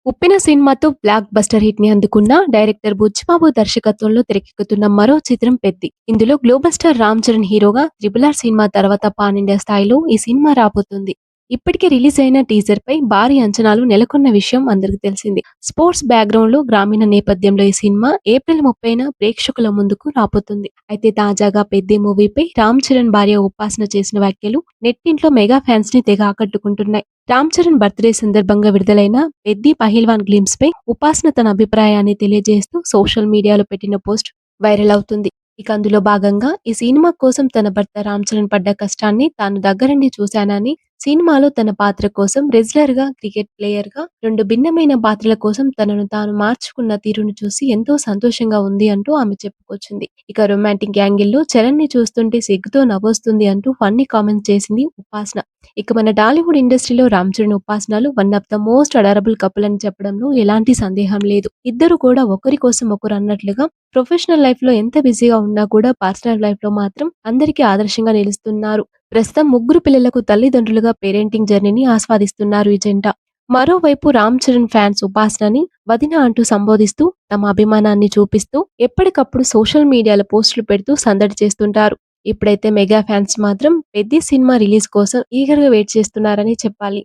'ఉప్పెన' సినిమాతో block buster hit ని అందుకున్న డైరెక్టర్ బుచ్చిబాబు దర్శకత్వంలో తెరకెక్కుతున్న మరో చిత్రం 'పెద్ది'. ఇందులో గ్లోబల్ స్టార్ రామ్ చరణ్ హీరోగా 'త్రిబుల్ ఆర్' సినిమా తర్వాత పాన్ ఇండియా స్థాయిలో ఈ సినిమా రాబోతుంది. ఇప్పటికే రిలీజ్ అయిన టీజర్ పై భారీ అంచనాలు నెలకొన్న విషయం అందరికీ తెలిసిందే. స్పోర్ట్స్ బ్యాక్గ్రౌండ్ లో గ్రామీణ నేపథ్యంలో ఈ సినిమా ఏప్రిల్ 30న ప్రేక్షకుల ముందుకు రాబోతుంది. అయితే తాజాగా 'పెద్ది' మూవీపై రామ్ చరణ్ భార్య ఉపాసన చేసిన వ్యాఖ్యలు నెట్టింట్లో మెగా ఫ్యాన్స్ ని తెగ ఆకట్టుకుంటున్నాయి. రామ్ చరణ్ బర్త్డే సందర్భంగా విడుదలైన 'పెద్ది పహిల్వాన్' గ్లింప్స్ పై ఉపాసన తన అభిప్రాయాన్ని తెలియజేస్తూ సోషల్ మీడియాలో పెట్టిన పోస్ట్ వైరల్ అవుతుంది. ఇక అందులో భాగంగా ఈ సినిమా కోసం తన భర్త రామ్ చరణ్ పడ్డ కష్టాన్ని తాను దగ్గరుండి చూశానని, సినిమాలో తన పాత్ర కోసం రెజ్లర్ గా, క్రికెట్ ప్లేయర్ గా 2 భిన్నమైన పాత్రల కోసం తనను తాను మార్చుకున్న తీరును చూసి ఎంతో సంతోషంగా ఉంది అంటూ ఆమె చెప్పుకొచ్చింది. ఇక రొమాంటిక్ యాంగిల్లో చరణ్ ని చూస్తుంటే సిగ్గుతో నవ్వొస్తుంది అంటూ ఫన్నీ కామెంట్స్ చేసింది ఉపాసన. ఇక మన టాలీవుడ్ ఇండస్ట్రీలో రామ్ చరణ్, ఉపాసనలు one of the most adorable couple అని చెప్పడంలో ఎలాంటి సందేహం లేదు. ఇద్దరు కూడా ఒకరి కోసం ఒకరు అన్నట్లుగా ప్రొఫెషనల్ లైఫ్ లో ఎంత బిజీగా ఉన్నా కూడా పర్సనల్ లైఫ్ లో మాత్రం అందరికీ ఆదర్శంగా నిలుస్తున్నారు. ప్రస్తుతం ముగ్గురు పిల్లలకు తల్లిదండ్రులుగా పేరెంటింగ్ జర్నీని ఆస్వాదిస్తున్నారు ఈ జంట. మరోవైపు రామ్ చరణ్ ఫ్యాన్స్ ఉపాసనని వదిన అంటూ సంబోధిస్తూ తమ అభిమానాన్ని చూపిస్తూ ఎప్పటికప్పుడు సోషల్ మీడియాలో పోస్టులు పెడుతూ సందడి చేస్తుంటారు. ఇప్పుడైతే మెగా ఫ్యాన్స్ మాత్రం 'పెద్ది' సినిమా రిలీజ్ కోసం ఈగర్ గా వెయిట్ చేస్తున్నారని చెప్పాలి.